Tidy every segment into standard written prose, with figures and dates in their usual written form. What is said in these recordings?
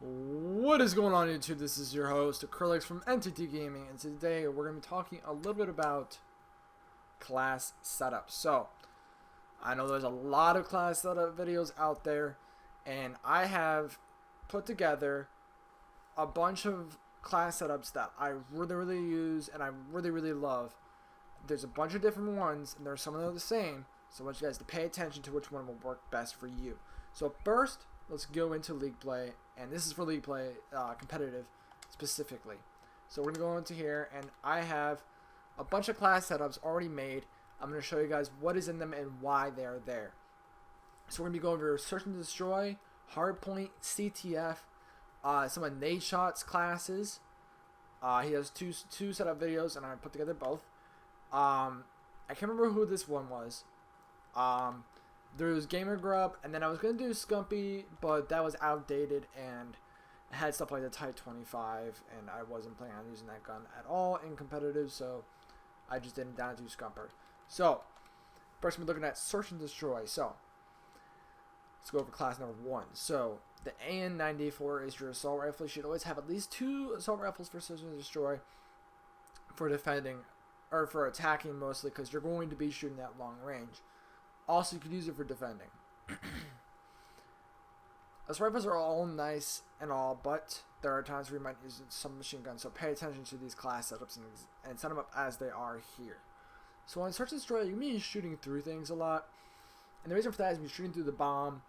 What is going on YouTube? This is your host, Acrylics from NTT Gaming, and today we're going to be talking a little bit about class setup. So, I know there's a lot of class setup videos out there, and I have put together a bunch of class setups that I really use and I really love. There's a bunch of different ones, and there's some of them the same, so I want you guys to pay attention to which one will work best for you. So first, let's go into League Play, and this is for League Play competitive specifically. So we're going to go into here, and I have a bunch of class setups already made. I'm going to show you guys what is in them and why they're there. So we're going to be going over Search and Destroy, Hardpoint, CTF, some of Nadeshot's classes. He has two setup videos, and I put together both. I can't remember who this one was. There was Gamer Grub, and then I was going to do Scumpy, but that was outdated, and it had stuff like the Type 25, and I wasn't planning on using that gun at all in competitive, so I just didn't down to Scumper. So, first we're looking at Search and Destroy. So, let's go over class number 1. So, the AN-94 is your assault rifle. You should always have at least 2 assault rifles for Search and Destroy for defending, or for attacking mostly, because you're going to be shooting that long range. Also, you could use it for defending. Assault rifles are all nice and all, but there are times where you might use some machine guns, so pay attention to these class setups and set them up as they are here. So on Search and Destroy, you can be shooting through things a lot, and the reason for that is you're shooting through the bomb,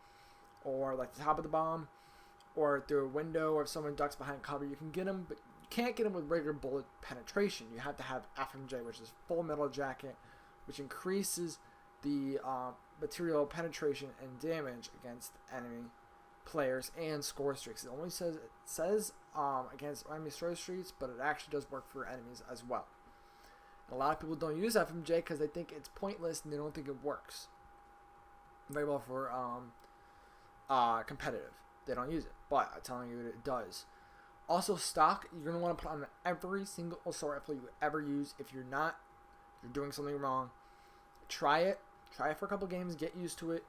or like the top of the bomb, or through a window, or if someone ducks behind cover, you can get them, but you can't get them with regular bullet penetration. You have to have FMJ, which is Full Metal Jacket, which increases the material penetration and damage against enemy players and score streaks. It only says against enemy score streaks, but it actually does work for enemies as well. And a lot of people don't use FMJ because they think it's pointless and they don't think it works very well for competitive. They don't use it, but I'm telling you it does. Also, stock, you're going to want to put on every single assault rifle you ever use. If you're not, you're doing something wrong. Try it for a couple games, get used to it,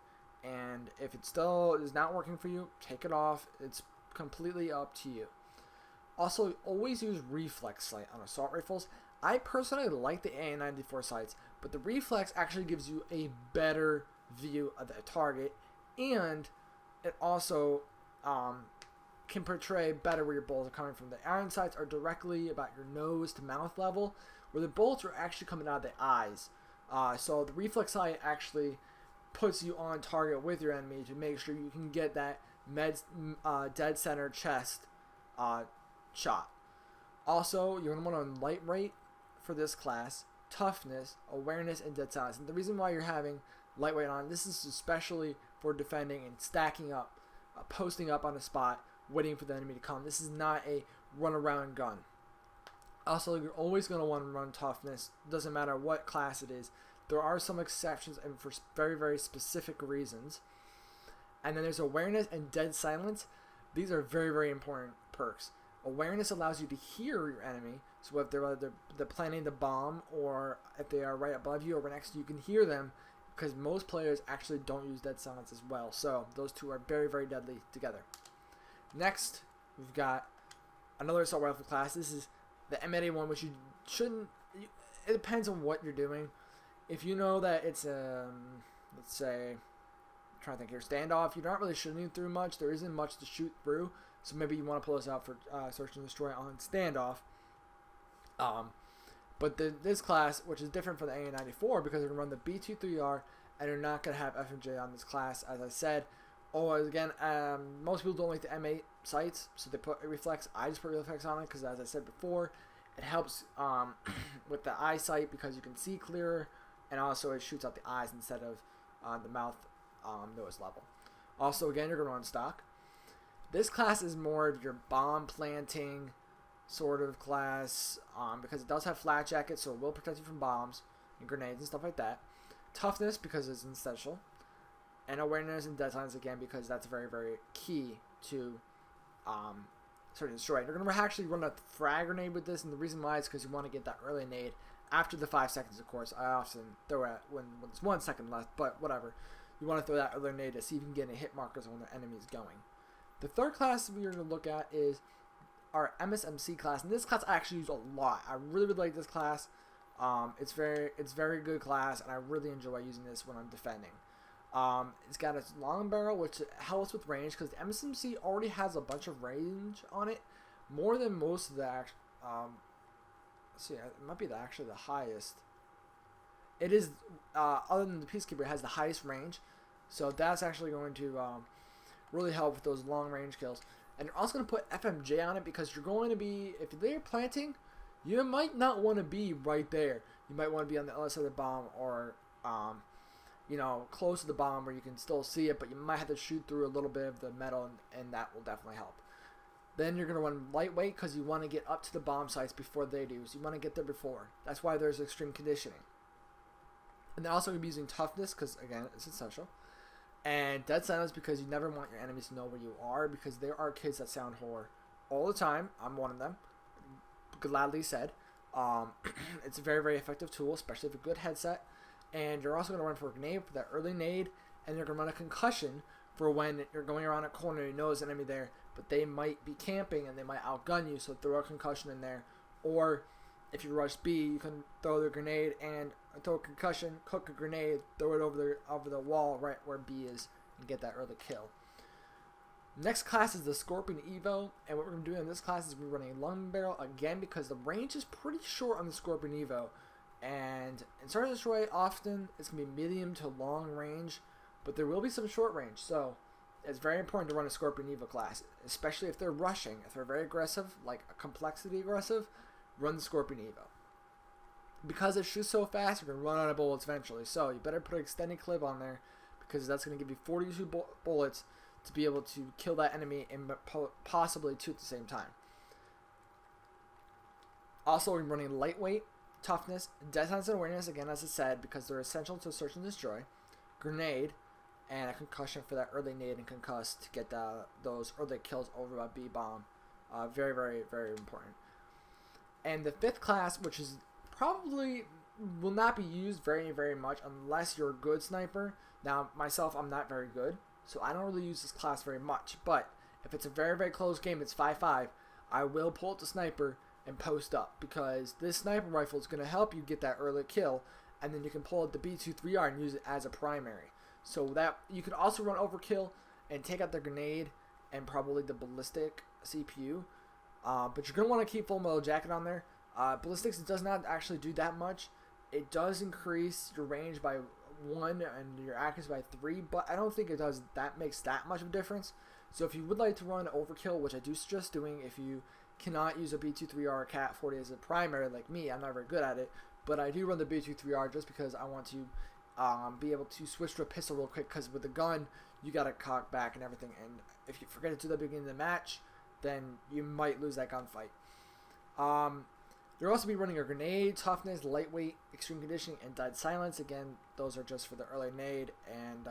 and if it still is not working for you, take it off. It's completely up to you. Also, always use reflex sight on assault rifles. I personally like the AN-94 sights, but the reflex actually gives you a better view of the target, and it also can portray better where your bullets are coming from. The iron sights are directly about your nose to mouth level, where the bullets are actually coming out of the eyes. So the reflex sight actually puts you on target with your enemy to make sure you can get that dead center chest shot. Also, you're going to want to light rate for this class, toughness, awareness, and dead silence. And the reason why you're having lightweight on, this is especially for defending and stacking up, posting up on a spot, waiting for the enemy to come. This is not a run around gun. Also, you're always going to want to run toughness. Doesn't matter what class it is. There are some exceptions and for very specific reasons. And then there's awareness and dead silence. These are very important perks. Awareness allows you to hear your enemy. So if they're planting the bomb, or if they are right above you or right next to you, you can hear them, because most players actually don't use dead silence as well. So those two are very deadly together. Next, we've got another assault rifle class. This is the M81, which you shouldn't. It depends on what you're doing. If you know that it's let's say, I'm trying to think here, standoff, you're not really shooting through much. There isn't much to shoot through, so maybe you want to pull this out for Search and Destroy on standoff. But this class, which is different from the AN-94, because they're going to run the B23R, and you're not going to have FMJ on this class, as I said. Again, most people don't like the M8 sights, so they put a reflex. I just put reflex on it because, as I said before, it helps with the eyesight because you can see clearer, and also it shoots out the eyes instead of the mouth nose level. Also, again, you're going to run stock. This class is more of your bomb planting sort of class, because it does have flat jackets, so it will protect you from bombs and grenades and stuff like that. Toughness, because it's essential. And awareness and dead silence, again, because that's very key to Search and Destroy. You're going to actually run a frag grenade with this, and the reason why is because you want to get that early nade after the 5 seconds, of course. I often throw it when there's 1 second left, but whatever. You want to throw that early nade to see if you can get any hit markers on where the enemy is going. The third class we are going to look at is our MSMC class, and this class I actually use a lot. I really like this class. It's very good class, and I really enjoy using this when I'm defending. It's got its long barrel, which helps with range because the MSMC already has a bunch of range on it, more than most of the let's see, it might be actually the highest. It is, other than the Peacekeeper, it has the highest range, so that's actually going to really help with those long range kills. And you're also going to put FMJ on it because you're going to be, if they're planting, you might not want to be right there. You might want to be on the other side of the bomb, or you know, close to the bomb where you can still see it, but you might have to shoot through a little bit of the metal, and that will definitely help. Then you're going to run lightweight because you want to get up to the bomb sites before they do, so you want to get there before. That's why there's extreme conditioning. And they're also going to be using toughness because, again, it's essential. And dead silence because you never want your enemies to know where you are, because there are kids that sound horror all the time. I'm one of them. Gladly said. It's a very, very effective tool, especially with a good headset. And you're also going to run for a grenade for that early nade, and you're going to run a concussion for when you're going around a corner and you know there's an enemy there, but they might be camping and they might outgun you, so throw a concussion in there. Or if you rush B, you can throw the grenade and throw a concussion, cook a grenade, throw it over the wall right where B is, and get that early kill. Next class is the Scorpion Evo, and what we're going to do in this class is we're running a long barrel again because the range is pretty short on the Scorpion Evo. And in Search and Destroy, often it's going to be medium to long range, but there will be some short range. So it's very important to run a Scorpion Evo class, especially if they're rushing. If they're very aggressive, like a complexity aggressive, run the Scorpion Evo. Because it shoots so fast, you're going to run out of bullets eventually. So you better put an extended clip on there, because that's going to give you 42 bullets to be able to kill that enemy and possibly 2 at the same time. Also, we're running lightweight, toughness, death sense and awareness, again as I said, because they're essential to search and destroy, grenade, and a concussion for that early nade and concuss to get those early kills over by B-bomb. Very, very, very important. And the fifth class, which is probably will not be used very, very much unless you're a good sniper. Now, myself, I'm not very good, so I don't really use this class very much. But if it's a very, very close game, it's 5-5, I will pull up the sniper and post up, because this sniper rifle is going to help you get that early kill, and then you can pull out the B23R and use it as a primary. So that you can also run overkill and take out the grenade and probably the ballistic CPU, but you're going to want to keep full metal jacket on there. Ballistics does not actually do that much. It does increase your range by 1 and your accuracy by 3, but I don't think it does that makes that much of a difference. So if you would like to run overkill, which I do suggest doing, if you cannot use a B23R or Cat 40 as a primary like me, I'm not very good at it, but I do run the B23R just because I want to be able to switch to a pistol real quick, because with the gun you gotta cock back and everything, and if you forget to do that at the beginning of the match, then you might lose that gunfight. You'll also be running a grenade, toughness, lightweight, extreme conditioning, and dead silence. Again, those are just for the early nade and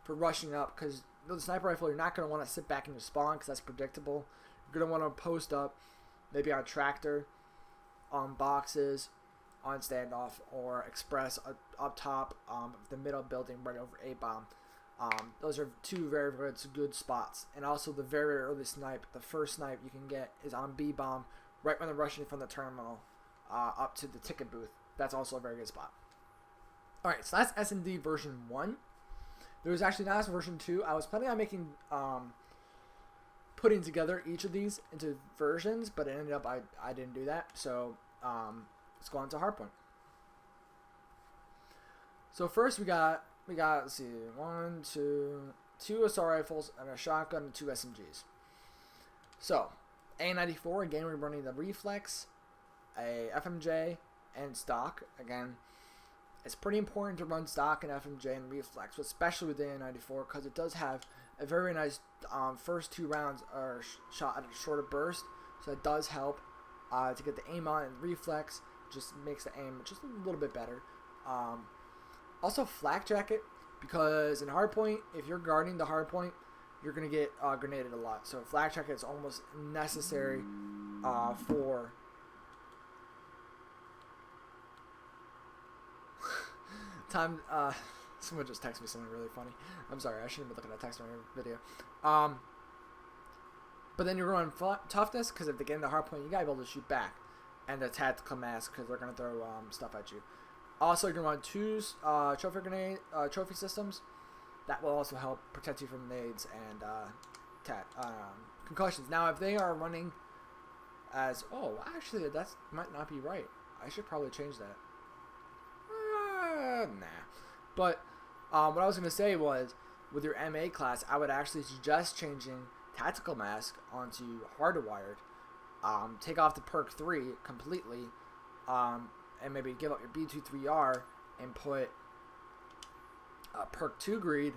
for rushing up, because the sniper rifle, you're not going to want to sit back in your spawn because that's predictable. You're going to want to post up, maybe on a tractor, on boxes, on standoff, or express up top of the middle building right over A-bomb. Those are 2 very, very good spots. And also the very, very early snipe, the first snipe you can get is on B-bomb, right when they're rushing from the terminal up to the ticket booth. That's also a very good spot. Alright, so that's S&D version 1. There was actually not version 2. I was planning on making, putting together each of these into versions, but it ended up I didn't do that. So let's go on to Hardpoint. So first we got let's see, 2 assault rifles and a shotgun and 2 SMGs. So A94, again we're running the reflex, a FMJ, and stock. Again, it's pretty important to run stock and FMJ and reflex, especially with the A94, because it does have a very nice first 2 rounds are shot at a shorter burst, so that does help to get the aim on, and reflex just makes the aim just a little bit better. Also flak jacket, because in hardpoint, if you're guarding the hardpoint, you're going to get grenaded a lot. So flak jacket is almost necessary for time. Someone just texted me something really funny. I'm sorry, I shouldn't be looking at text on your video. But then you're going toughness because if they get in the hard point, you gotta be able to shoot back, and the tactical mask because they're gonna throw stuff at you. Also, you're gonna want two trophy systems. That will also help protect you from nades and concussions. Now, if they are running as actually that might not be right. I should probably change that. Nah. But what I was gonna say was, with your MA class, I would actually suggest changing Tactical Mask onto Hardwired. Take off the perk 3 completely, and maybe give up your B23R and put perk 2 Greed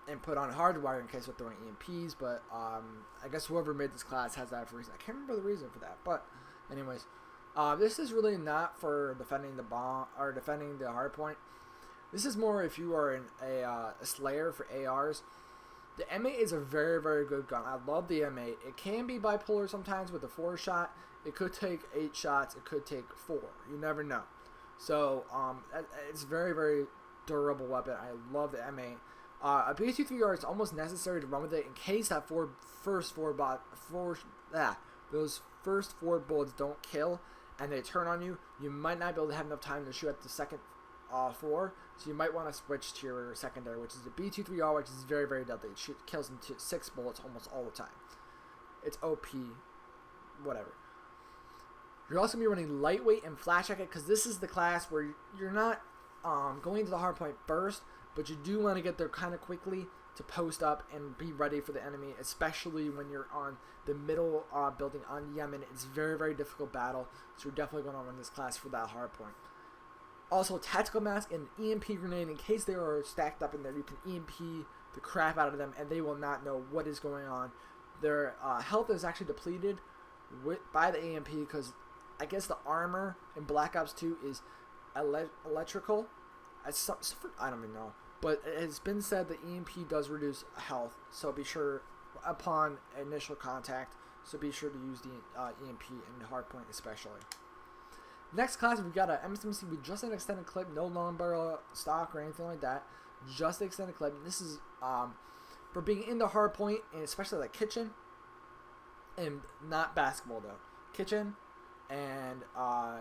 and put on Hardwired in case we're throwing EMPs. But I guess whoever made this class has that for a reason. I can't remember the reason for that. But anyways, this is really not for defending the bomb or defending the hardpoint. This is more if you are a Slayer for ARs. The M8 is a very, very good gun. I love the M8. It can be bipolar sometimes with a 4-shot. It could take 8 shots. It could take 4. You never know. So it's a very, very durable weapon. I love the M8. A B23R is almost necessary to run with it in case that those first 4 bullets don't kill and they turn on you. You might not be able to have enough time to shoot at the second 4, so you might want to switch to your secondary, which is the B23R, which is very, very deadly. It kills into 6 bullets almost all the time. It's OP, whatever. You're also going to be running lightweight and flash jacket because this is the class where you're not going to the hardpoint first, but you do want to get there kind of quickly to post up and be ready for the enemy, especially when you're on the middle building on Yemen. It's a very, very difficult battle, so you're definitely going to run this class for that hardpoint. Also, Tactical Mask and EMP Grenade, in case they are stacked up in there, you can EMP the crap out of them and they will not know what is going on. Their health is actually depleted by the EMP because I guess the armor in Black Ops 2 is electrical. I don't even know. But it has been said that EMP does reduce health, so be sure, upon initial contact, so be sure to use the EMP in hardpoint especially. Next class, we've got a MSMC with just an extended clip, no long barrel stock or anything like that, just an extended clip. This is for being in the hardpoint, and especially like kitchen, and not basketball though. Kitchen and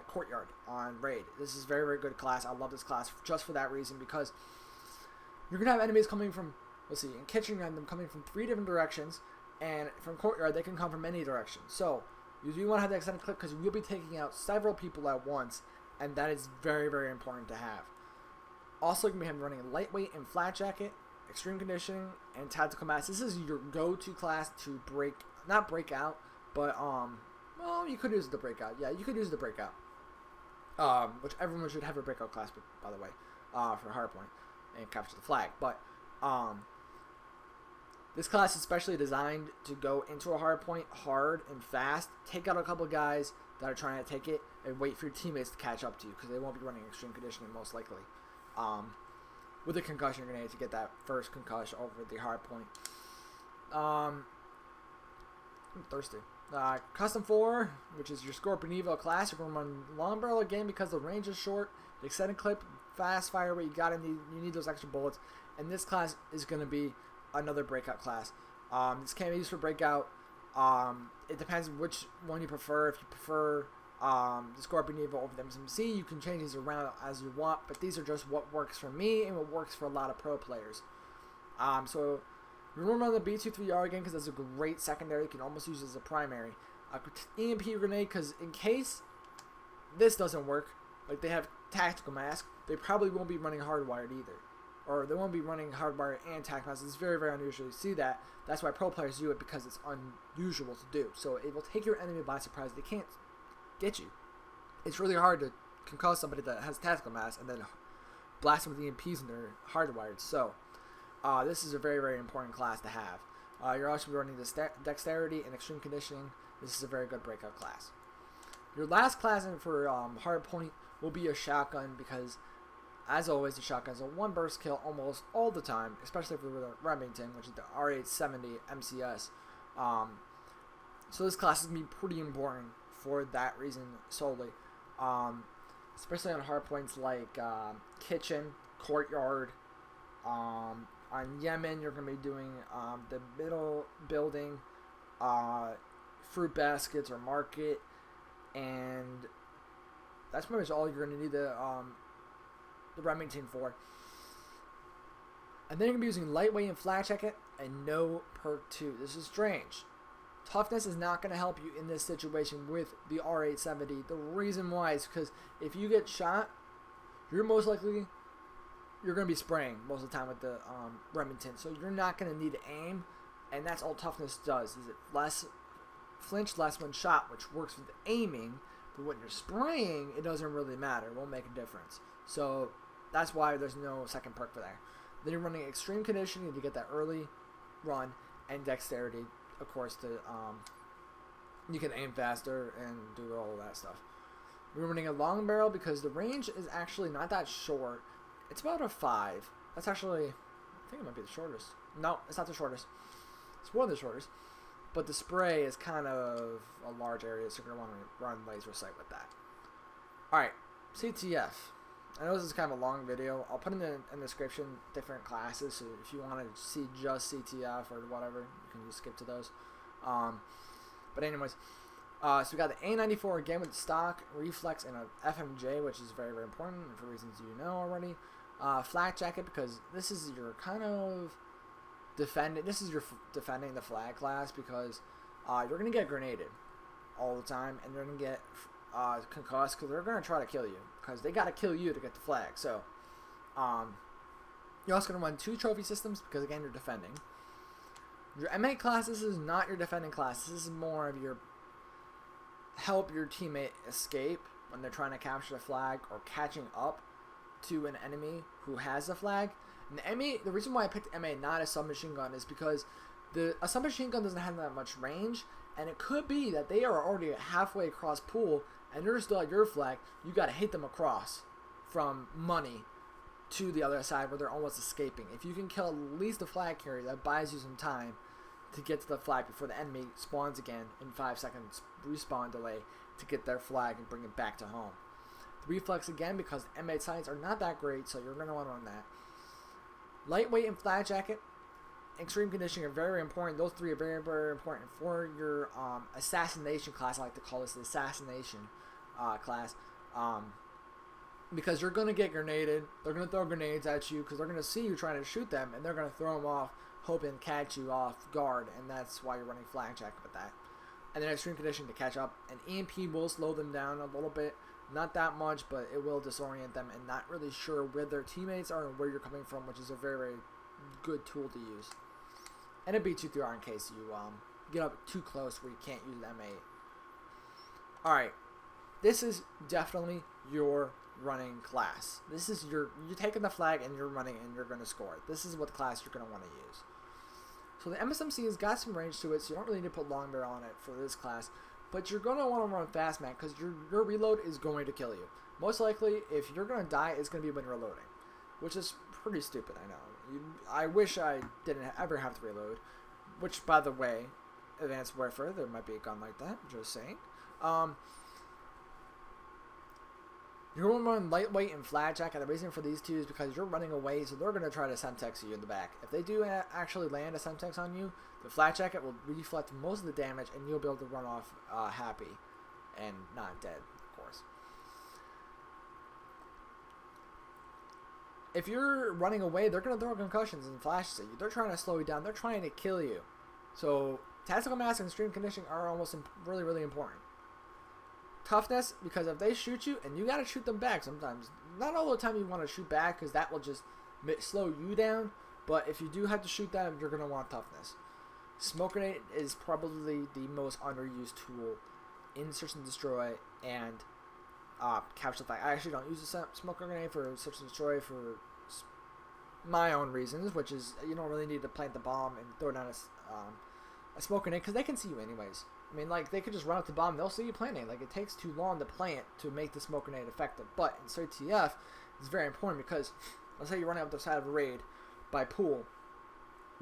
courtyard on raid. This is very, very good class. I love this class just for that reason, because you're gonna have enemies coming from, let's see, in kitchen you have them coming from 3 different directions, and from courtyard they can come from any direction. So you do want to have the extended clip because you'll be taking out several people at once, and that is very, very important to have. Also, you're going to be running lightweight and flat jacket, extreme conditioning, and tactical mask. This is your go-to class to not break out, but well, you could use the breakout. Yeah, you could use the breakout. Which everyone should have a breakout class, by the way, for hardpoint and capture the flag. But this class is specially designed to go into a hardpoint hard and fast, take out a couple guys that are trying to take it, and wait for your teammates to catch up to you because they won't be running extreme conditioning most likely. With a concussion grenade to get that first concussion over the hardpoint. I'm thirsty. Custom 4, which is your Scorpion Evo class, you're going to run long barrel again because the range is short, the extended clip, fast fire rate, you need those extra bullets, and this class is going to be another breakout class. This can be used for breakout. It depends which one you prefer. If you prefer the Scorpion Evo over the MSMC, you can change these around as you want, but these are just what works for me and what works for a lot of pro players. So remember on the B23R again because that's a great secondary. You can almost use it as a primary. EMP Grenade because in case this doesn't work, like they have Tactical Mask, they probably won't be running Hardwired either. Or they won't be running Hardwired and Tactical Mask. It's very, very unusual to see that. That's why pro players do it because it's unusual to do. So it will take your enemy by surprise. They can't get you. It's really hard to concuss somebody that has Tactical Mask and then blast them with EMPs and they're Hardwired. So this is a very, very important class to have. You're also running this Dexterity and Extreme Conditioning. This is a very good breakout class. Your last class for Hardpoint will be a Shotgun because, as always, the Shotgun is a 1 burst kill almost all the time, especially for the Remington, which is the R870 MCS. So this class is going to be pretty important for that reason solely. Especially on hardpoints like Kitchen, Courtyard. On Yemen, you're going to be doing the middle building, fruit baskets or market, and that's pretty much all you're going to need the Remington for. And then you're going to be using lightweight and flat jacket and no perk 2. This is strange. Toughness is not going to help you in this situation with the R870. The reason why is because if you get shot, you're most likely you're going to be spraying most of the time with the Remington. So you're not going to need to aim, and that's all toughness does. Is it less flinch, less when shot, which works with aiming, but when you're spraying, it doesn't really matter. It won't make a difference. So that's why there's no second perk for there. Then you're running extreme conditioning to get that early run, and dexterity, of course, to you can aim faster and do all of that stuff. We're running a long barrel because the range is actually not that short. It's about a 5. That's actually, I think it might be the shortest. No, it's not the shortest. It's one of the shortest. But the spray is kind of a large area, so you're going to want to run laser sight with that. Alright, CTF. I know this is kind of a long video. I'll put in the description different classes, so if you want to see just CTF or whatever, you can just skip to those. But anyways, so we got the A94 again with stock, reflex, and a FMJ, which is very, very important for reasons you know already. Flat jacket, because this is your kind of defending the flag class, because you're going to get grenaded all the time, and you're going to get concussed, because they're going to try to kill you, because they got to kill you to get the flag. So you're also going to run 2 trophy systems, because again, you're defending. Your M8 class, this is not your defending class. This is more of your help your teammate escape when they're trying to capture the flag or catching up to an enemy who has the flag. And the M8, the reason why I picked M8 not a submachine gun is because a submachine gun doesn't have that much range, and it could be that they are already halfway across pool and you're still at your flag. You got to hit them across from money to the other side where they're almost escaping. If you can kill at least the flag carrier, that buys you some time to get to the flag before the enemy spawns again in 5 seconds respawn delay to get their flag and bring it back to home. The reflex again, because the M8 sights are not that great, so you're going to want to run that. Lightweight and flat jacket, extreme conditioning are very, very important. Those 3 are very, very important for your assassination class. I like to call this the assassination class, because you're going to get grenaded. They're going to throw grenades at you because they're going to see you trying to shoot them, and they're going to throw them off, hoping to catch you off guard, and that's why you're running flag jacket with that. And then extreme conditioning to catch up. And EMP will slow them down a little bit. Not that much, but it will disorient them and not really sure where their teammates are and where you're coming from, which is a very, very good tool to use. And a B2-3R in case you get up too close where you can't use the M8. Alright, this is definitely your running class. This is you're taking the flag and you're running and you're going to score. This is what class you're going to want to use. So the MSMC has got some range to it, so you don't really need to put long barrel on it for this class. But you're going to want to run fast, man, because your reload is going to kill you. Most likely, if you're going to die, it's going to be when you're reloading, which is pretty stupid, I know. I wish I didn't ever have to reload, which, by the way, Advanced Warfare, there might be a gun like that, just saying. You're going to run lightweight and flat jacket. The reason for these 2 is because you're running away, so they're going to try to Semtex you in the back. If they do actually land a Semtex on you, the flat jacket will reflect most of the damage, and you'll be able to run off happy and not dead, of course. If you're running away, they're going to throw concussions and flashes at you. They're trying to slow you down. They're trying to kill you. So tactical mask and extreme conditioning are almost really, really important. Toughness, because if they shoot you, and you got to shoot them back sometimes. Not all the time you want to shoot back, because that will just slow you down. But if you do have to shoot them, you're going to want toughness. Smoke grenade is probably the most underused tool in Search and Destroy and Capture the Flag. I actually don't use a smoke grenade for Search and Destroy for my own reasons, which is you don't really need to plant the bomb and throw down a smoke grenade, because they can see you anyways. I mean, like, they could just run up the bomb, they'll see you planting. Like, it takes too long to plant to make the smoke grenade effective. But in CTF, it's very important because, let's say you're running up the side of a raid by pool.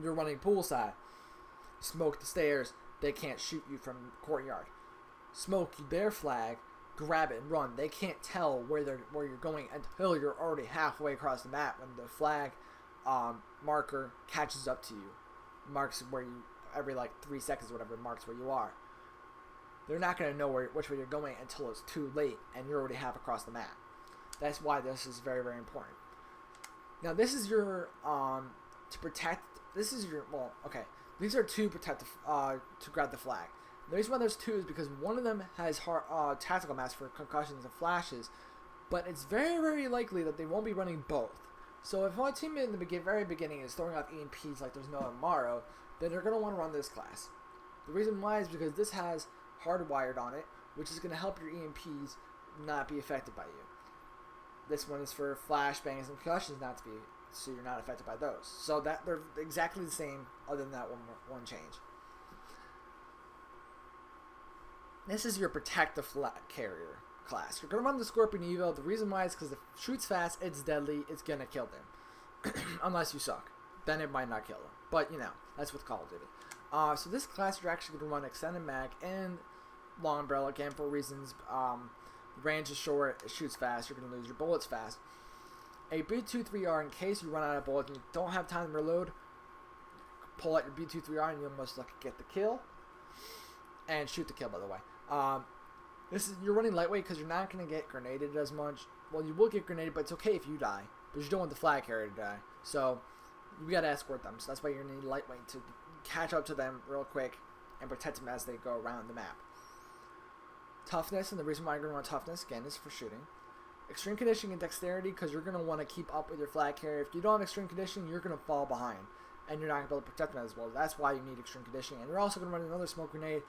You're running pool side. Smoke the stairs, they can't shoot you from courtyard. Smoke their flag, grab it and run. They can't tell where you're going until you're already halfway across the map when the flag marker catches up to you. Marks where you every like 3 seconds, whatever, marks where you are. They're not going to know which way you're going until it's too late and you're already half across the map. That's why this is very, very important. Now, this is your, to protect, this is your, well, okay. These are to protect, to grab the flag. The reason why there's two is because one of them has tactical mask for concussions and flashes, but it's very, very likely that they won't be running both. So if one team in the very beginning is throwing out EMPs like there's no tomorrow, then they're going to want to run this class. The reason why is because this has hardwired on it, which is going to help your EMPs not be affected by you. This one is for flashbangs and concussions not to be, so you're not affected by those. So that they're exactly the same, other than that one change. This is your Protect the Flag Carrier class. You're going to run the Scorpion Evo. The reason why is because it shoots fast, it's deadly, it's going to kill them. Unless you suck. Then it might not kill them. But, you know, that's with Call of Duty. So this class, you're actually going to run Extended Mag and Long Umbrella, again, for reasons. Range is short, it shoots fast, you're going to lose your bullets fast. A B23R, in case you run out of bullets and you don't have time to reload, pull out your B23R and you almost get the kill. And shoot the kill, by the way. You're running lightweight because you're not going to get grenaded as much. Well, you will get grenaded, but it's okay if you die. But you don't want the flag carrier to die. So, you got to escort them. So that's why you're going to need lightweight to catch up to them real quick and protect them as they go around the map. Toughness, and the reason why you're going to want toughness, again, is for shooting. Extreme conditioning and dexterity, because you're going to want to keep up with your flag carrier. If you don't have extreme conditioning, you're going to fall behind. And you're not going to be able to protect them as well. That's why you need extreme conditioning. And you're also going to run another smoke grenade.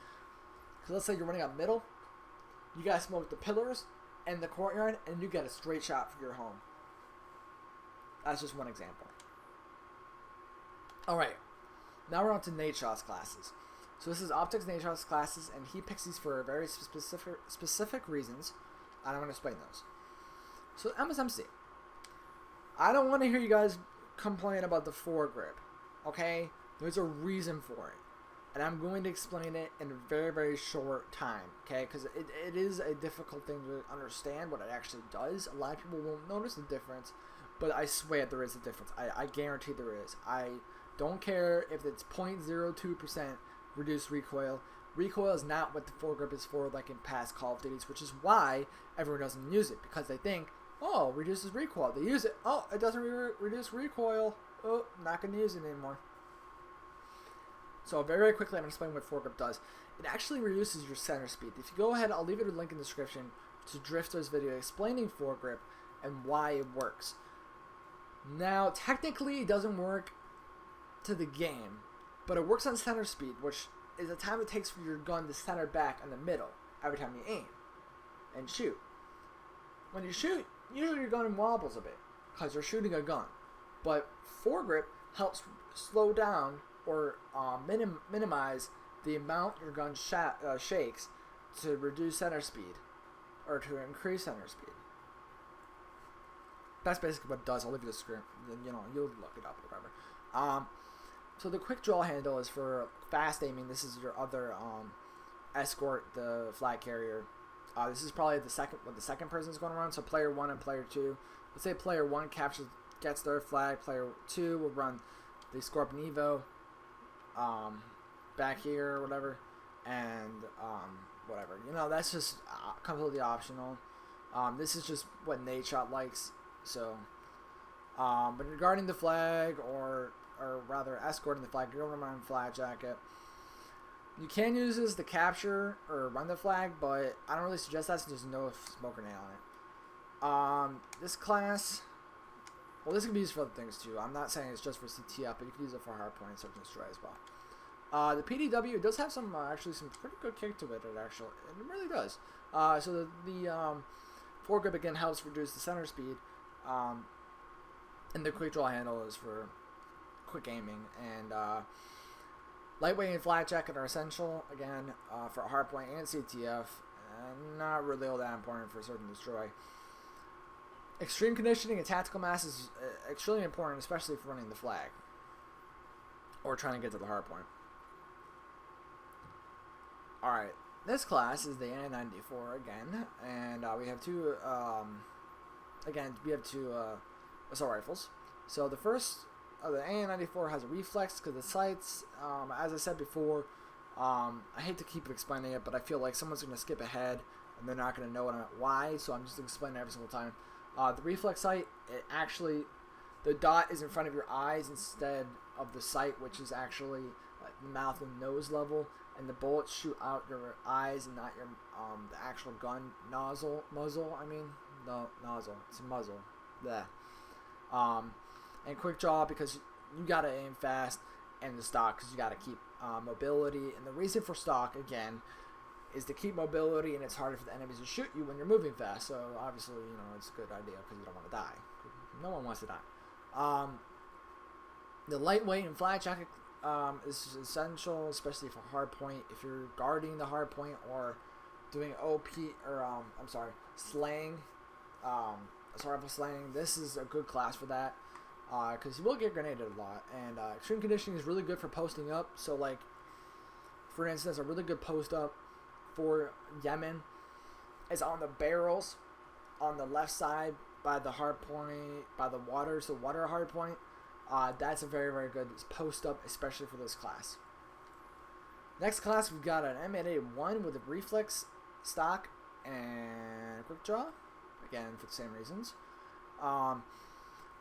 Because let's say you're running up middle. You got to smoke the pillars and the courtyard, and you get a straight shot for your home. That's just one example. Alright. Now we're on to Nadeshot's classes. So this is Optic's Nadeshot's classes, and he picks these for very specific reasons. And I'm going to explain those. So MSMC. I don't want to hear you guys complain about the foregrip. Okay? There's a reason for it. And I'm going to explain it in a very, very short time. Okay? Because it is a difficult thing to understand what it actually does. A lot of people won't notice the difference. But I swear there is a difference. I guarantee there is. I don't care if it's 0.02% reduced recoil. Recoil is not what the foregrip is for, like in past Call of Duties, which is why everyone doesn't use it, because they think, oh, reduces recoil. They use it, oh, it doesn't reduce recoil. Oh, not going to use it anymore. So very, very quickly, I'm going to explain what foregrip does. It actually reduces your center speed. If you go ahead, I'll leave it a link in the description to Drifter's video explaining foregrip and why it works. Now, technically, it doesn't work to the game, but it works on center speed, which is the time it takes for your gun to center back in the middle every time you aim and shoot. When you shoot, usually your gun wobbles a bit because you're shooting a gun, but foregrip helps slow down or minimize the amount your gun shakes to reduce center speed or to increase center speed. That's basically what it does. I'll leave you the script. You know, you'll look it up or whatever. So the quick draw handle is for fast aiming. This is your other escort, the flag carrier. This is probably the second person is going to run. So player 1 and player 2. Let's say player 1 gets their flag. Player 2 will run the Scorpion Evo back here or whatever, and whatever. You know, that's just completely optional. This is just what Nadeshot likes. So, but regarding the flag, or rather escorting the flag, you're going to run flag jacket. You can use this to capture or run the flag, but I don't really suggest that since there's no smoke grenade on it. This class, well, this can be used for other things too. I'm not saying it's just for CTF, but you can use it for hardpoint and search and destroy as well. The PDW does have some actually some pretty good kick to it. It really does. So the foregrip again helps reduce the center speed. And the quick draw handle is for quick aiming, and lightweight and flat jacket are essential again for hardpoint and CTF, and not really all that important for search and destroy. Extreme conditioning and tactical mass is extremely important, especially for running the flag or trying to get to the hardpoint. All right, this class is the N94 again, and we have two assault rifles. So the first the AN-94 has a reflex because the sights, as I said before, I hate to keep explaining it, but I feel like someone's going to skip ahead and they're not going to know why, so I'm just explaining it every single time. The reflex sight, it actually, the dot is in front of your eyes instead of the sight, which is actually like the mouth and nose level, and the bullets shoot out your eyes and not your the actual gun muzzle. No, nozzle. It's a muzzle. There. And quick draw because you gotta aim fast, and the stock because you gotta keep mobility. And the reason for stock again is to keep mobility, and it's harder for the enemies to shoot you when you're moving fast. So obviously, it's a good idea because you don't want to die. No one wants to die. The lightweight and flat jacket is essential, especially for hardpoint. If you're guarding the hardpoint or doing OP or slaying, rifle slaying, this is a good class for that because you will get grenaded a lot. And extreme conditioning is really good for posting up. So like, for instance, a really good post up for Yemen is on the barrels on the left side by the hard point, by the water, so water hard point. That's a very, very good post up, especially for this class. Next class, we've got an M8A1 with a reflex stock and quick draw, again for the same reasons.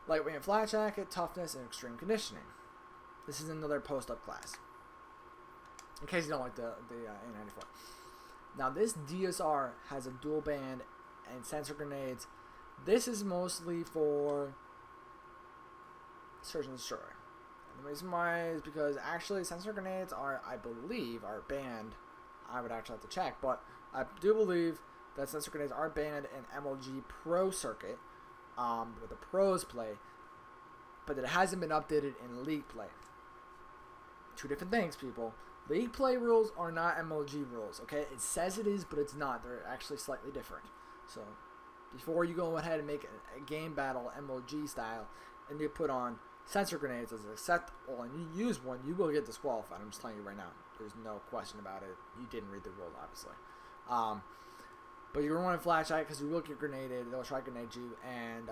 Lightweight and flat jacket, toughness, and extreme conditioning. This is another post up class, in case you don't like the A94. Now this DSR has a dual band and sensor grenades. This is mostly for search and destroy. And the reason why is because actually sensor grenades are, I believe, are banned. I would actually have to check, but I do believe that sensor grenades are banned in MLG Pro circuit, where the pros play, but it hasn't been updated in League play. Two different things, people. League play rules are not MLG rules, okay? It says it is, but it's not. They're actually slightly different. So, before you go ahead and make a game battle MLG style, and you put on sensor grenades as acceptable, and you use one, you will get disqualified. I'm just telling you right now. There's no question about it. You didn't read the rules, obviously. But you're going to flash out because you will get grenaded. They'll try to grenade you, and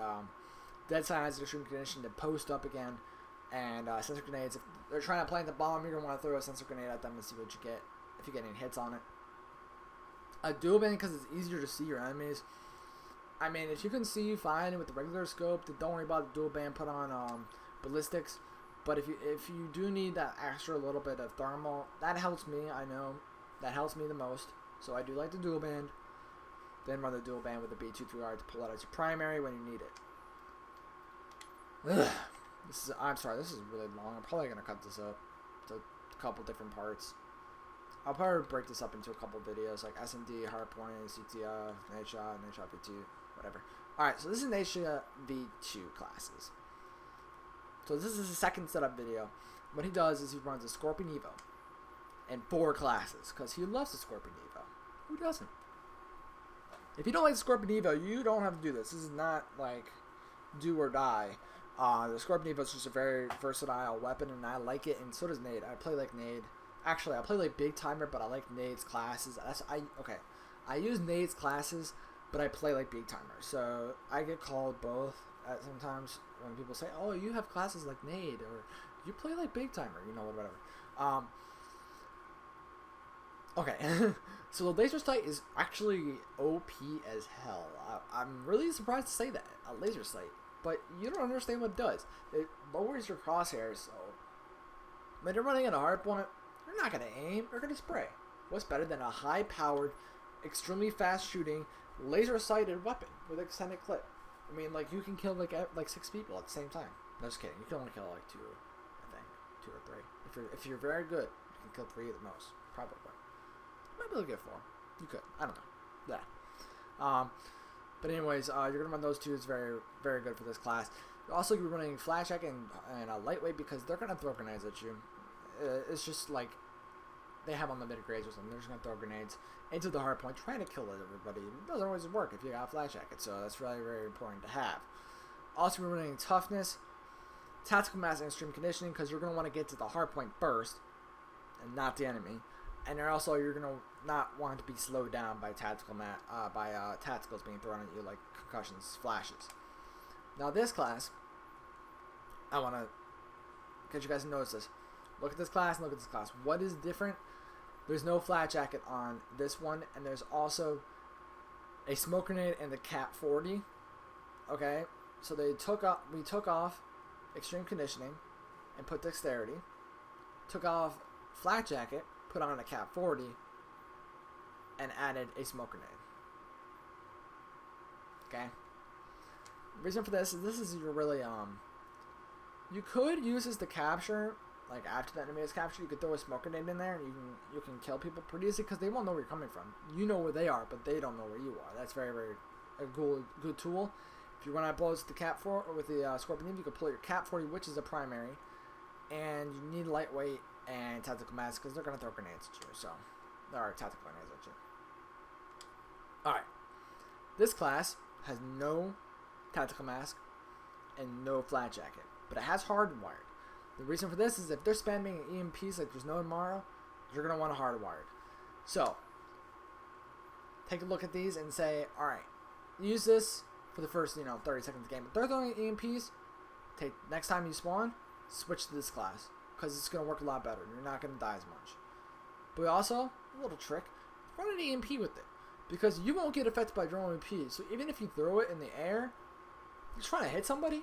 Dead Silence has extreme condition to post up again. And sensor grenades, if they're trying to plant the bomb, you're going to want to throw a sensor grenade at them and see what you get, if you get any hits on it. A dual band because it's easier to see your enemies. I mean, if you can see fine with the regular scope, then don't worry about the dual band. Put on ballistics. But if you do need that extra little bit of thermal, that helps me. I know that helps me the most. So I do like the dual band. Then run the dual band with the B23R to pull out as your primary when you need it. Ugh. I'm sorry, this is really long. I'm probably going to cut this up to a couple different parts. I'll probably break this up into a couple videos, like S&D, Hardpoint, CTF, Nadeshot, Nadeshot V2, whatever. Alright, so this is Nadeshot V2 classes. So this is the second setup video. What he does is he runs a Scorpion Evo in 4 classes, because he loves the Scorpion Evo. Who doesn't? If you don't like the Scorpion Evo, you don't have to do this. This is not like do or die. The Scorpion Evo is just a very versatile weapon, and I like it, and so does Nade. I play like Nade. Actually, I play like Big Timer, but I like Nade's classes. I use Nade's classes, but I play like Big Timer. So I get called both sometimes when people say, "Oh, you have classes like Nade," or "You play like Big Timer," whatever. Okay, so the laser sight is actually OP as hell. I'm really surprised to say that, a laser sight. But you don't understand what it does. It lowers your crosshairs, so when you're running at a hard point, you're not going to aim, you're going to spray. What's better than a high-powered, extremely fast-shooting, laser-sighted weapon with extended clip? I mean, like, you can kill, like 6 people at the same time. No, just kidding. You can only kill, like, 2, I think. 2 or 3. If you're very good, you can kill 3 at the most. Probably. You might be able to get 4. You could. I don't know. Yeah. But anyways, you're going to run those 2. It's very, very good for this class. Also, you're running flash check and a lightweight because they're going to throw grenades at you. It's just like they have unlimited grades or something. They're just going to throw grenades into the hard point, trying to kill everybody. It doesn't always work if you got a flash jacket, so that's really very important to have. Also, we're running toughness, tactical mass, and extreme conditioning because you're going to want to get to the hard point first and not the enemy. And also, you're gonna not want to be slowed down by tacticals being thrown at you like concussions, flashes. Now, this class, I want to because you guys notice this. Look at this class and look at this class. What is different? There's no flat jacket on this one, and there's also a smoke grenade and the Cap 40. Okay, so we took off extreme conditioning and put dexterity. Took off flat jacket, put on a Cap 40, and added a smoke grenade. Okay. The reason for this is you're really you could use this to capture, like after the enemy is captured, you could throw a smoke grenade in there and you can kill people pretty easily because they won't know where you're coming from. You know where they are, but they don't know where you are. That's very, very a good tool. If you run out of bullets with the Cap 4 or with the Scorpion Eve, you can pull your Cap 40, which is a primary, and you need lightweight and tactical mask because they're gonna throw grenades at you. So there are tactical grenades at you. All right, this class has no tactical mask and no flat jacket, but it has hardwired. The reason for this is if they're spamming EMPs like there's no tomorrow, you're going to want a hardwired. So, take a look at these and say, alright, use this for the first, 30 seconds of the game. If they're throwing EMPs, next time you spawn, switch to this class, because it's going to work a lot better. You're not going to die as much. But also, a little trick, run an EMP with it, because you won't get affected by drone EMP. So even if you throw it in the air, you're trying to hit somebody.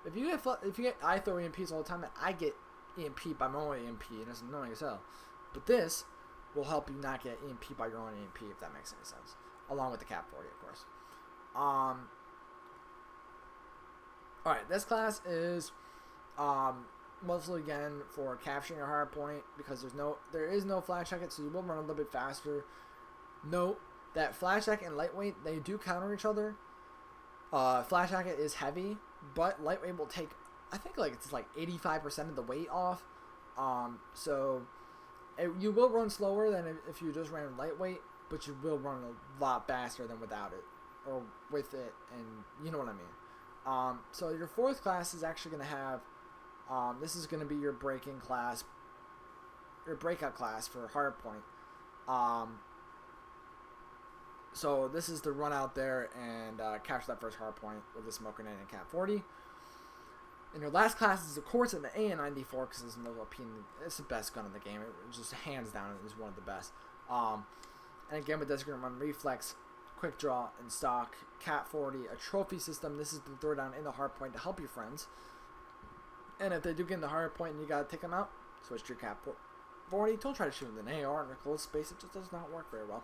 If you get, I throw EMPs all the time, and I get EMP by my own EMP, and it's annoying as hell. But this will help you not get EMP by your own EMP, if that makes any sense. Along with the Cap 40, of course. Alright, this class is mostly again for capturing your hard point because there is no flash jacket, so you will run a little bit faster. Note that flash jacket and lightweight, they do counter each other. Flash jacket is heavy, but lightweight will take, I think it's like 85% of the weight off. So you will run slower than if you just ran lightweight, but you will run a lot faster than without it, or with it, and you know what I mean. So your fourth class is actually going to have, this is going to be your breaking class, your breakout class for hardpoint. So this is to run out there and capture that first hardpoint with the smoke grenade and Cap 40. And your last class is, of course, an AN-94 because it's the best gun in the game. It just hands down is one of the best. And again, with this, you're going to run reflex, quick draw, and stock, Cap 40, a trophy system. This is to throw down in the hardpoint to help your friends. And if they do get in the hardpoint and you got to take them out, switch to your Cap 40. Don't try to shoot with an AR in a closed space. It just does not work very well.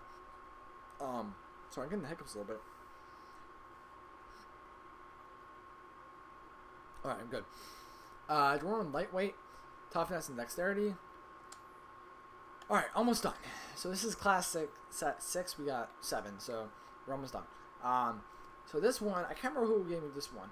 So I'm getting the hiccups a little bit. Alright, I'm good. We're on lightweight, toughness, and dexterity. Alright, almost done. So this is class set 6. We got 7, so we're almost done. So this one, I can't remember who gave me this one.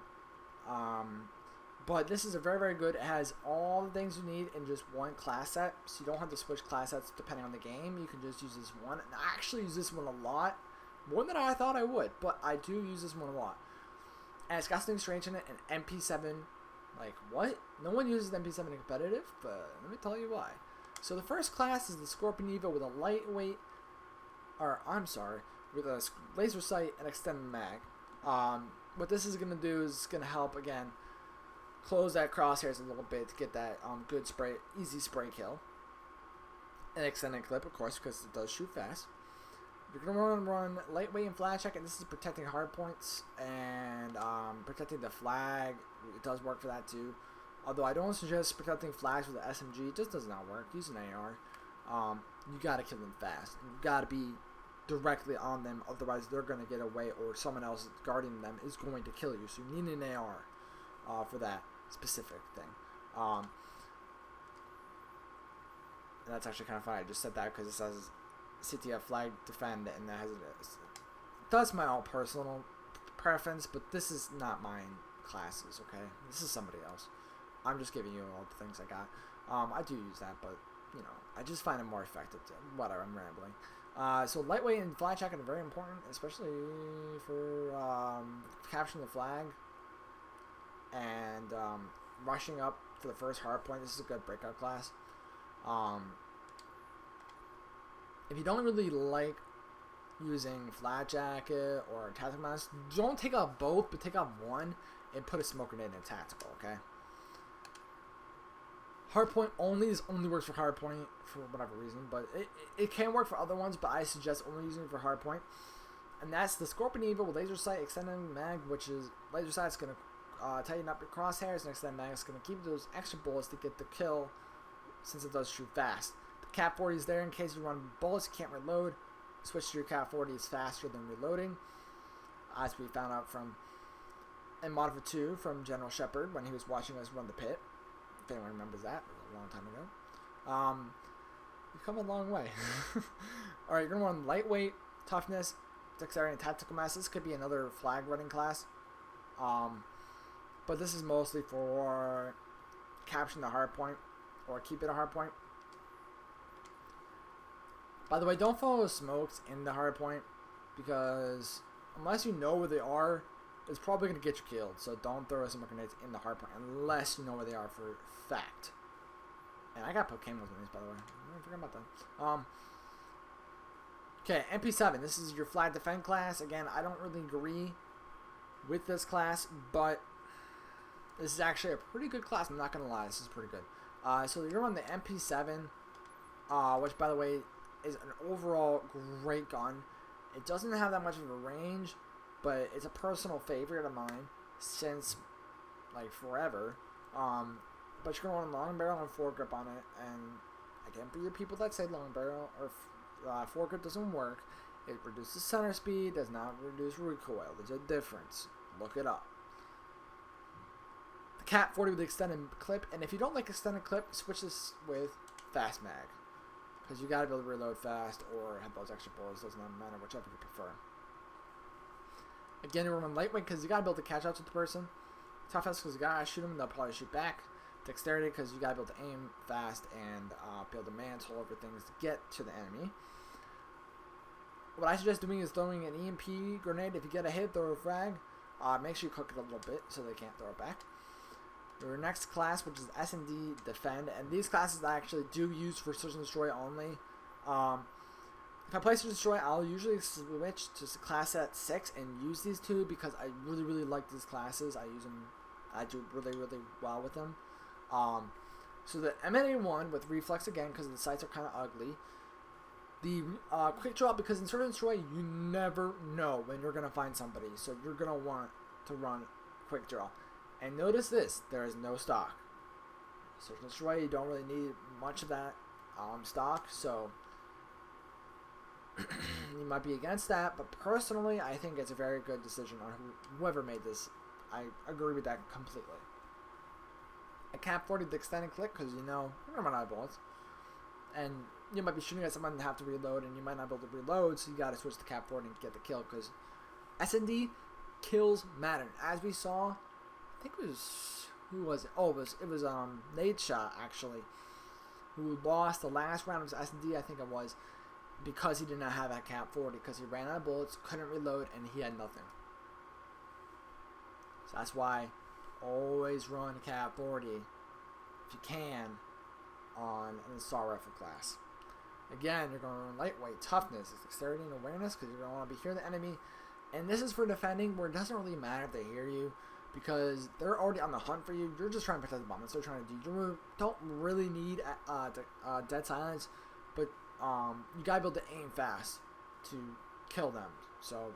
But this is a very, very good. It has all the things you need in just one class set. So you don't have to switch class sets depending on the game. You can just use this one. And I actually use this one a lot. More than I thought I would. But I do use this one a lot. And it's got something strange in it. An MP7. Like, what? No one uses MP7 in competitive. But let me tell you why. So the first class is the Scorpion Eva with a lightweight. With a laser sight and extended mag. What this is going to do is it's going to help, again, close that crosshairs a little bit to get that good spray, easy spray kill. An extended clip, of course, because it does shoot fast. You're going to run lightweight and flash check, and this is protecting hard points and protecting the flag. It does work for that too. Although I don't suggest protecting flags with the SMG. It just does not work. Use an AR. You got to kill them fast. You got to be directly on them, otherwise they're going to get away, or someone else guarding them is going to kill you. So you need an AR for that specific thing. And that's actually kind of funny. I just said that because it says CTF flag defend, and that has that's my own personal preference, but this is not mine classes, okay? This is somebody else. I'm just giving you all the things I got. I do use that, but I just find it more effective. Whatever, I'm rambling. So lightweight and flash jacket are very important, especially for capturing the flag and rushing up to the first hard point. This is a good breakout class. If you don't really like using flat jacket or tactical mask, don't take out both, but take out one and put a smoke grenade in tactical, okay? Hardpoint only works for hardpoint for whatever reason, but it can work for other ones, but I suggest only using it for hardpoint. And that's the Scorpion Eagle with laser sight, extending mag, which is laser sight's gonna tighten up your crosshairs, and extended mag is gonna keep those extra bullets to get the kill, since it does shoot fast. The Cap 40 is there in case you run bullets, you can't reload. Switch to your Cap 40 is faster than reloading, as we found out from in Modern Warfare 2 from General Shepard when he was watching us run the pit. If anyone remembers that, it was a long time ago. We've come a long way. Alright, you're going to run lightweight, toughness, dexterity, and tactical mass. This could be another flag running class. But this is mostly for capturing the hard point or keeping a hard point. By the way, don't follow smokes in the hard point because unless you know where they are, it's probably going to get you killed. So don't throw smoke grenades in the hard point unless you know where they are for fact. And I got to put camos on these, by the way. I forgot about that. Okay, MP7. This is your flag defend class. Again, I don't really agree with this class, but this is actually a pretty good class. I'm not going to lie. This is pretty good. So you're on the MP7, which, by the way, is an overall great gun. It doesn't have that much of a range, but it's a personal favorite of mine since, like, forever. But you're going to run long barrel and foregrip on it, and again, for your people that say long barrel or foregrip doesn't work, it reduces center speed, does not reduce recoil. There's a difference. Look it up. The Cap 40 with the extended clip, and if you don't like extended clip, switch this with fast mag, because you gotta be able to reload fast or have those extra bullets. Doesn't matter, whichever you prefer. Again, you're running lightweight because you gotta be able to catch up to the person. Toughness because you gotta shoot them and they'll probably shoot back. Dexterity because you gotta be able to aim fast and be able to mantle over things to get to the enemy. What I suggest doing is throwing an EMP grenade. If you get a hit, throw a frag. Make sure you cook it a little bit so they can't throw it back. Your next class, which is S&D Defend, and these classes I actually do use for Search and Destroy only. If I play Search and Destroy, I'll usually switch to class set 6 and use these two because I really like these classes. I use them. I do really well with them. So the M81 with reflex again because the sights are kind of ugly. The quick draw, because in Search and Destroy you never know when you're gonna find somebody, so you're gonna want to run quick draw. And notice this: there is no stock. Search and Destroy, you don't really need much of that stock, so you might be against that. But personally, I think it's a very good decision on whoever made this. I agree with that completely. A Cap 40 with extended clip because you know you're gonna run out of bullets, and you might be shooting at someone and have to reload, and you might not be able to reload, so you gotta switch to Cap 40 and get the kill because S&D kills matter. As we saw, I think it was who was it? Oh, it was Nadeshot actually, who lost the last round of his S&D. I think it was because he did not have that Cap 40 because he ran out of bullets, couldn't reload, and he had nothing. So that's why always run Cap 40 if you can on an assault rifle class. Again, you're going to run lightweight, toughness, dexterity, and awareness because you're going to want to be hearing the enemy. And this is for defending where it doesn't really matter if they hear you because they're already on the hunt for you. You're just trying to protect the bomb. That's what they're trying to do. You don't really need dead silence, but you got to be able to aim fast to kill them. So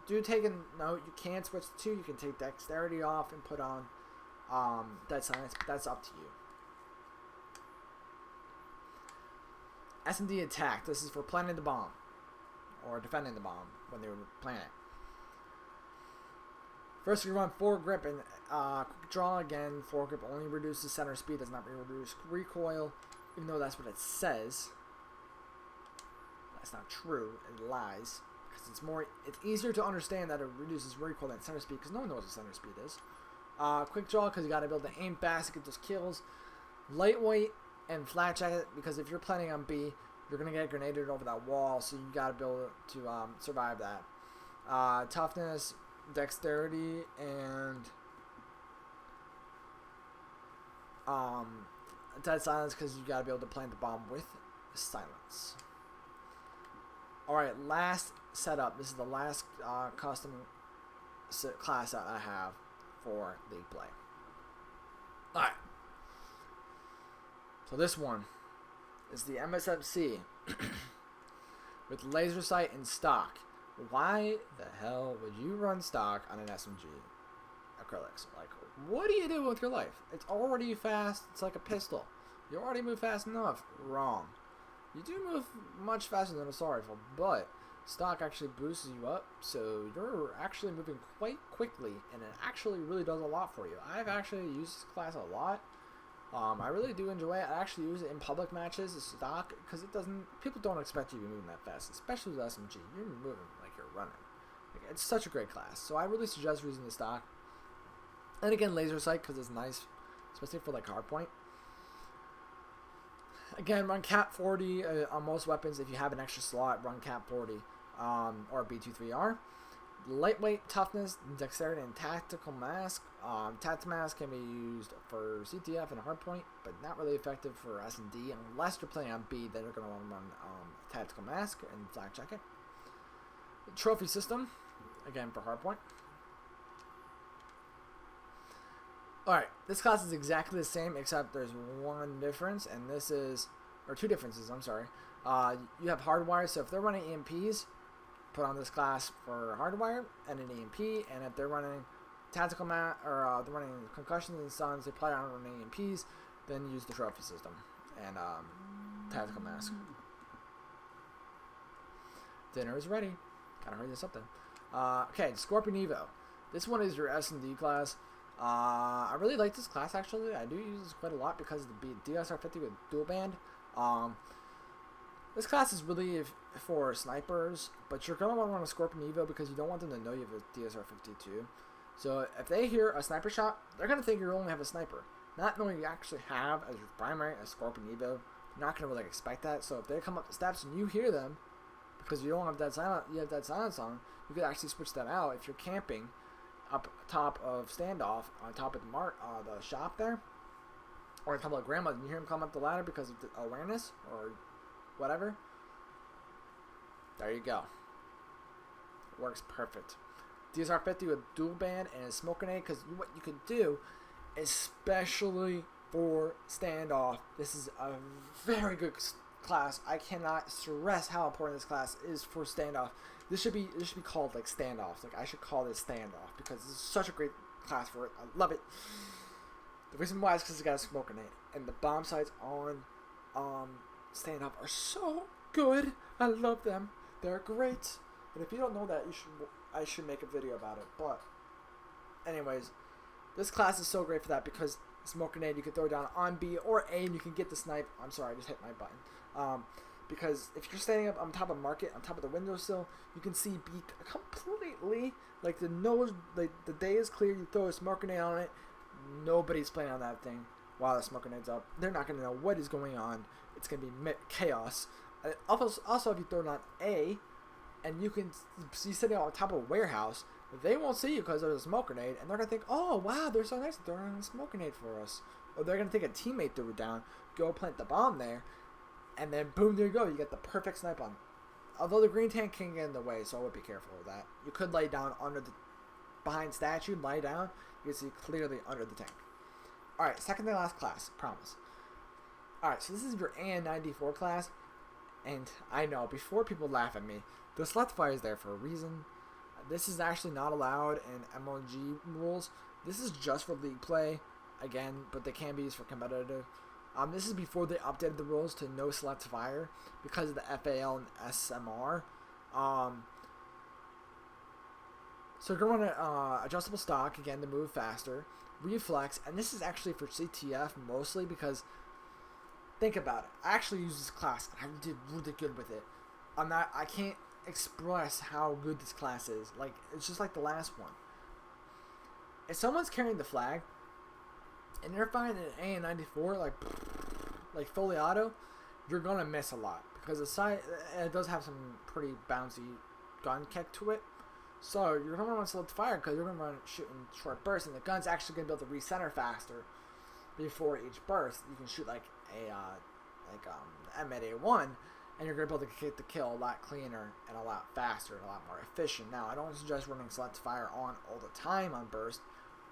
do take a note. You can switch to 2. You can take dexterity off and put on dead silence, but that's up to you. S&D attack. This is for planting the bomb or defending the bomb when they were planting. First, you run foregrip and quick draw again. Foregrip only reduces center speed, does not reduce recoil, even though that's what it says. That's not true. It lies because it's easier to understand that it reduces recoil than center speed because no one knows what center speed is. Quick draw because you got to be able to aim fast to get those kills. Lightweight and flat jacket because if you're planning on B, you're gonna get grenaded over that wall, so you gotta be able to survive that. Toughness, dexterity, and dead silence because you gotta be able to plant the bomb with silence. All right, last setup. This is the last custom class that I have for league play. All right. So this one is the MSMC with laser sight and stock. Why the hell would you run stock on an SMG acrylics? Like, what do you do with your life? It's already fast. It's like a pistol. You already move fast enough. Wrong. You do move much faster than a assault rifle, but stock actually boosts you up, so you're actually moving quite quickly, and it actually really does a lot for you. I've actually used this class a lot. I really do enjoy it. I actually use it in public matches, the stock, because it doesn't. People don't expect you to be moving that fast, especially with SMG. You're moving like you're running. Like, it's such a great class, so I really suggest using the stock. And again, laser sight because it's nice, especially for like hardpoint. Again, run cap 40 on most weapons. If you have an extra slot, run cap 40 or B23R. Lightweight, toughness, dexterity, and tactical mask. Tactical mask can be used for CTF and hardpoint, but not really effective for S&D unless you're playing on B. Then you're going to want to run tactical mask and flak jacket. Trophy system, again for hardpoint. Alright, this class is exactly the same except there's one difference, and this is, or two differences, I'm sorry. You have hardwire, so if they're running EMPs, put on this class for hardwire and an EMP, and if they're running tactical or they're running concussions and stuns, they play on running EMPs, then use the trophy system and tactical mask. Dinner is ready. Gotta hurry this up then. Okay, Scorpion Evo. This one is your S&D class. I really like this class actually. I do use this quite a lot because of the DSR-50 with dual band. This class is really for snipers, but you're going to want to run a Scorpion Evo because you don't want them to know you have a DSR-50 too. So if they hear a sniper shot, they're going to think you only have a sniper. Not knowing you actually have as your primary a Scorpion Evo, you're not going to really expect that. So if they come up the steps and you hear them, because you don't have that silence on, you could actually switch that out if you're camping up top of standoff on top of the shop there, or on top of grandma, and you hear him come up the ladder because of the awareness or whatever. There you go. Works perfect. DSR-50 with dual band and a smoke grenade, because what you could do, especially for standoff, this is a very good class. I cannot stress how important this class is for standoff. This should be called like standoff. Like I should call this standoff because this is such a great class for it. I love it. The reason why is because it's got a smoke grenade, and the bomb sights on standoff are so good. I love them. They're great. And if you don't know that, I should make a video about it. But anyways, this class is so great for that because smoke grenade you can throw down on B or A and you can get the snipe. I'm sorry, I just hit my button. Because if you're standing up on top of market, on top of the windowsill, you can see B completely, like the nose, like the day is clear, you throw a smoke grenade on it, nobody's playing on that thing while the smoke grenade's up. They're not going to know what is going on. It's going to be chaos. Also, if you throw it on A, and you can see sitting on top of a warehouse, they won't see you because there's a smoke grenade, and they're going to think, oh, wow, they're so nice, they're throwing a smoke grenade for us. Or they're going to think a teammate threw it down, go plant the bomb there, and then boom, there you go. You get the perfect snipe on. Although the green tank can get in the way, so I would be careful with that. You could lay down behind statue, lie down. You can see clearly under the tank. Alright, second to last class, promise. Alright, so this is your AN-94 class. And I know, before people laugh at me, the select fire is there for a reason. This is actually not allowed in MLG rules. This is just for league play, again, but they can be used for competitive. This is before they updated the rules to no select fire because of the FAL and SMR. So you're going to adjustable stock, again, to move faster. Reflex, and this is actually for CTF mostly because, think about it. I actually used this class, and I did really good with it. I can't express how good this class is. Like, it's just like the last one. If someone's carrying the flag, and you're firing an AN-94 like fully auto, you're gonna miss a lot because it does have some pretty bouncy gun kick to it. So you're gonna run select fire because you're gonna run shooting short bursts, and the gun's actually gonna be able to recenter faster before each burst. You can shoot like a M8A1, and you're gonna be able to get the kill a lot cleaner and a lot faster and a lot more efficient. Now I don't suggest running select fire on all the time on burst,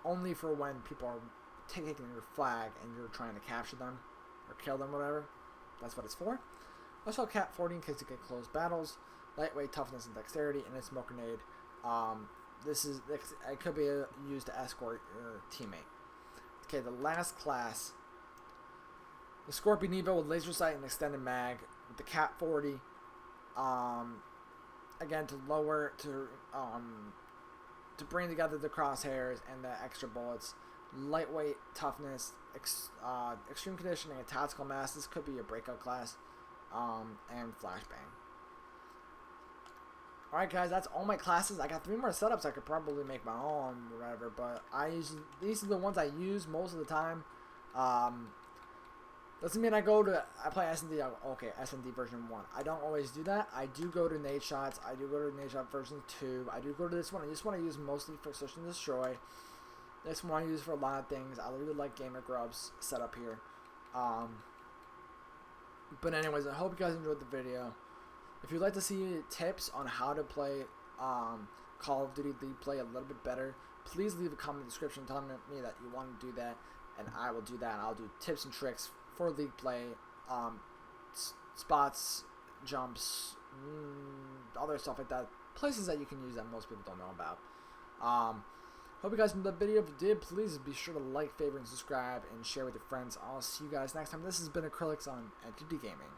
only for when people are taking your flag and you're trying to capture them. or kill them, whatever. That's what it's for. Also, Cat 40 in case you get close battles. Lightweight, toughness, and dexterity, and a smoke grenade. It could be used to escort your teammate. Okay, the last class. The Scorpion Evo with laser sight and extended mag. With the Cat 40. Again, to bring together the crosshairs and the extra bullets. Lightweight, toughness, extreme conditioning, a tactical mass. This could be a breakout class. And flashbang. Alright guys, that's all my classes. I got 3 more setups. I could probably make my own or whatever, but these are the ones I use most of the time. Doesn't mean I play S&D, okay, S&D version 1. I don't always do that. I do go to Nadeshots. I do go to Nadeshot version 2. I do go to this one. I just want to use mostly for Search and Destroy. This one I use for a lot of things. I really like Gamer Grubs setup here. But anyways, I hope you guys enjoyed the video. If you'd like to see tips on how to play Call of Duty League Play a little bit better, please leave a comment in the description telling me that you want to do that, and I will do that. I'll do tips and tricks for League Play, spots, jumps, other stuff like that. Places that you can use that most people don't know about. Hope you guys enjoyed the video. If you did, please be sure to like, favorite, and subscribe, and share with your friends. I'll see you guys next time. This has been Acrylics on Entity Gaming.